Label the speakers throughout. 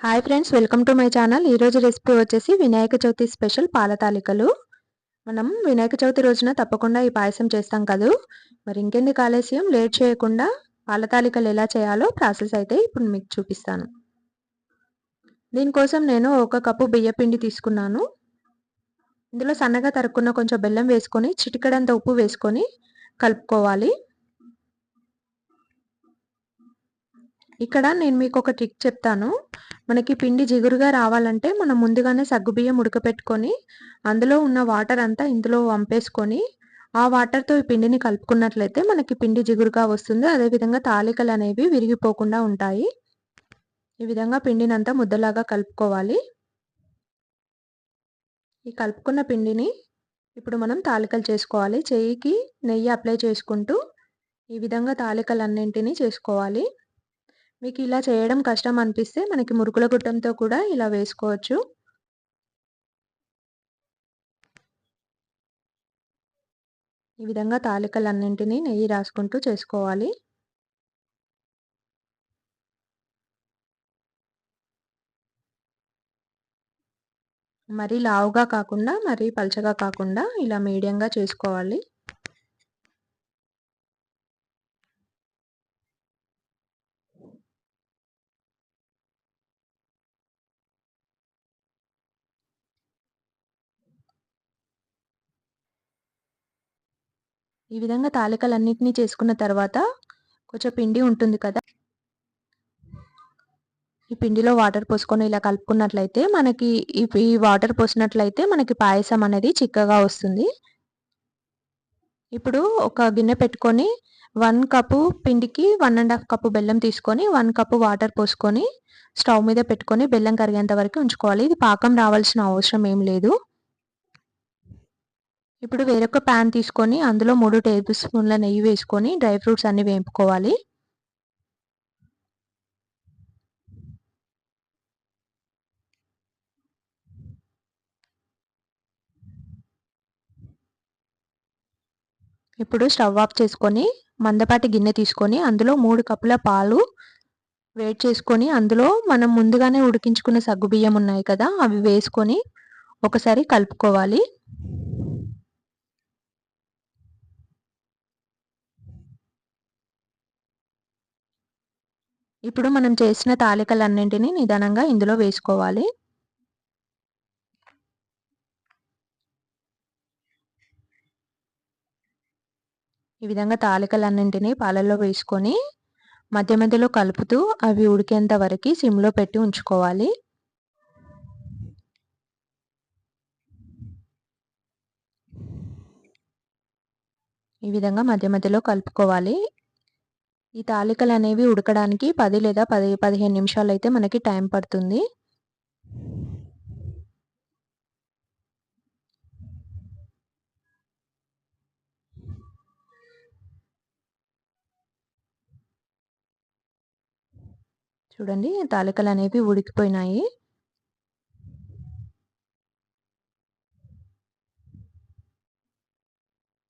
Speaker 1: Hi friends, welcome to my channel. ఈరోజు recipe వచ్చేసి Vinayaka Chavithi special పాల తాలికలు. మనం వినాయక చవితి రోజున తప్పకుండా ఈ పాయసం చేస్తాం కదూ. మరి ఇంకెందుకు ఆలస్యం, లేట్ చేయకుండా పాల తాలికలు ఎలా చేయాలో ప్రాసెస్ అయితే ఇప్పుడు మీకు చూపిస్తాను. దీనికోసం నేను 1 కప్పు బియ్యపిండి తీసుకున్నాను. ఇందులో సన్నగా తరుక్కున్న కొంచెం బెల్లం వేసుకొని, చిటికెడంత ఉప్పు వేసుకొని కలుపుకోవాలి. ఇక్కడ నేను మీకు ఒక ట్రిక్ చెప్తాను. మనకి పిండి జిగురుగా రావాలంటే మనం ముందుగానే సగ్గుబియ్యం ఉడకపెట్టుకొని అందులో ఉన్న వాటర్ అంతా ఇందులో వంపేసుకొని ఆ వాటర్తో ఈ పిండిని కలుపుకున్నట్లయితే మనకి పిండి జిగురుగా వస్తుంది. అదేవిధంగా తాలికలు అనేవి విరిగిపోకుండా ఉంటాయి. ఈ విధంగా పిండిని అంతా ముద్దలాగా కలుపుకోవాలి. ఈ కలుపుకున్న పిండిని ఇప్పుడు మనం తాలికలు చేసుకోవాలి. చేయికి నెయ్యి అప్లై చేసుకుంటూ ఈ విధంగా తాలికలన్నింటినీ చేసుకోవాలి. మీకు ఇలా చేయడం కష్టం అనిపిస్తే మనకి మురుకుల గుట్టంతో కూడా ఇలా వేసుకోవచ్చు. ఈ విధంగా తాలికలన్నింటినీ నెయ్యి రాసుకుంటూ చేసుకోవాలి. మరీ లావుగా కాకుండా మరీ పల్చగా కాకుండా ఇలా మీడియంగా చేసుకోవాలి. ఈ విధంగా తాలికలన్నిటినీ చేసుకున్న తర్వాత కొంచెం పిండి ఉంటుంది కదా, ఈ పిండిలో వాటర్ పోసుకొని ఇలా కలుపుకున్నట్లయితే మనకి ఈ వాటర్ పోసినట్లయితే మనకి పాయసం అనేది చిక్కగా వస్తుంది. ఇప్పుడు ఒక గిన్నె పెట్టుకొని 1 కప్పు పిండికి 1½ కప్పు బెల్లం తీసుకొని 1 కప్పు వాటర్ పోసుకొని స్టవ్ మీద పెట్టుకొని బెల్లం కరిగేంత వరకు ఉంచుకోవాలి. ఇది పాకం రావాల్సిన అవసరం ఏం లేదు. ఇప్పుడు వేరొక ప్యాన్ తీసుకొని అందులో 3 టేబుల్ స్పూన్ల నెయ్యి వేసుకొని డ్రై ఫ్రూట్స్ అన్ని వేపుకోవాలి. ఇప్పుడు స్టవ్ ఆఫ్ చేసుకొని మందపాటి గిన్నె తీసుకొని అందులో 3 కప్పుల పాలు వేడి చేసుకొని అందులో మనం ముందుగానే ఉడికించుకున్న సగ్గుబియ్యం ఉన్నాయి కదా, అవి వేసుకొని ఒకసారి కలుపుకోవాలి. ఇప్పుడు మనం చేసిన తాలికలన్నింటినీ నిదానంగా ఇందులో వేసుకోవాలి. ఈ విధంగా తాలికలన్నింటినీ పాలల్లో వేసుకొని మధ్య మధ్యలో కలుపుతూ అవి ఉడికేంత వరకు సిమ్లో పెట్టి ఉంచుకోవాలి. ఈ విధంగా మధ్య మధ్యలో కలుపుకోవాలి. ఈ తాలికలు అనేవి ఉడకడానికి 10 లేదా 15 నిమిషాలు అయితే మనకి టైం పడుతుంది. చూడండి, తాలికలు అనేవి ఉడికిపోయినాయి.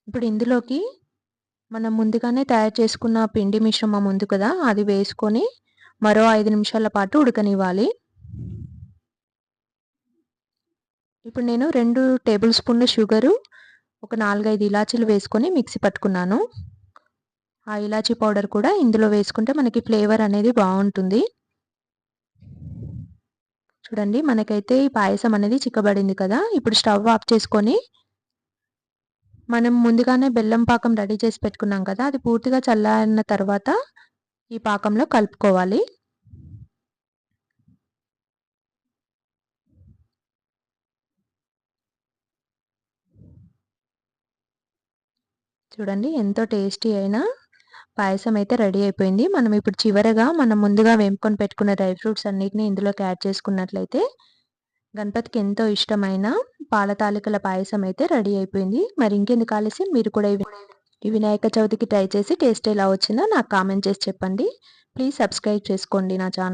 Speaker 1: ఇప్పుడు ఇందులోకి మనం ముందుగానే తయారు చేసుకున్న పిండి మిశ్రమం ఉంది కదా, అది వేసుకొని మరో 5 నిమిషాల పాటు ఉడకనివ్వాలి. ఇప్పుడు నేను 2 టేబుల్ స్పూన్ల షుగరు, ఒక 4, 5 ఇలాచీలు వేసుకొని మిక్సీ పట్టుకున్నాను. ఆ ఇలాచీ పౌడర్ కూడా ఇందులో వేసుకుంటే మనకి ఫ్లేవర్ అనేది బాగుంటుంది. చూడండి, మనకైతే ఈ పాయసం అనేది చిక్కబడింది కదా. ఇప్పుడు స్టవ్ ఆఫ్ చేసుకొని మనం ముందుగానే బెల్లం పాకం రెడీ చేసి పెట్టుకున్నాం కదా, అది పూర్తిగా చల్లారిన తర్వాత ఈ పాకంలో కలుపుకోవాలి. చూడండి, ఎంతో టేస్టీ అయిన పాయసం అయితే రెడీ అయిపోయింది. మనం ఇప్పుడు చివరగా మనం ముందుగా వేపుకొని పెట్టుకున్న డ్రై ఫ్రూట్స్ అన్నిటిని ఇందులోకి యాడ్ చేసుకున్నట్లయితే గణపతికి ఎంతో ఇష్టమైన పాల తాలికల పాయసం అయితే రెడీ అయిపోయింది. మరి ఇంకెందుకు ఆలస్యం, మీరు కూడా ఈ వినాయక చవితికి ట్రై చేసి టేస్ట్ ఎలా వచ్చిందో నాకు కామెంట్ చేసి చెప్పండి. ప్లీజ్ సబ్స్క్రైబ్ చేసుకోండి నా ఛానల్.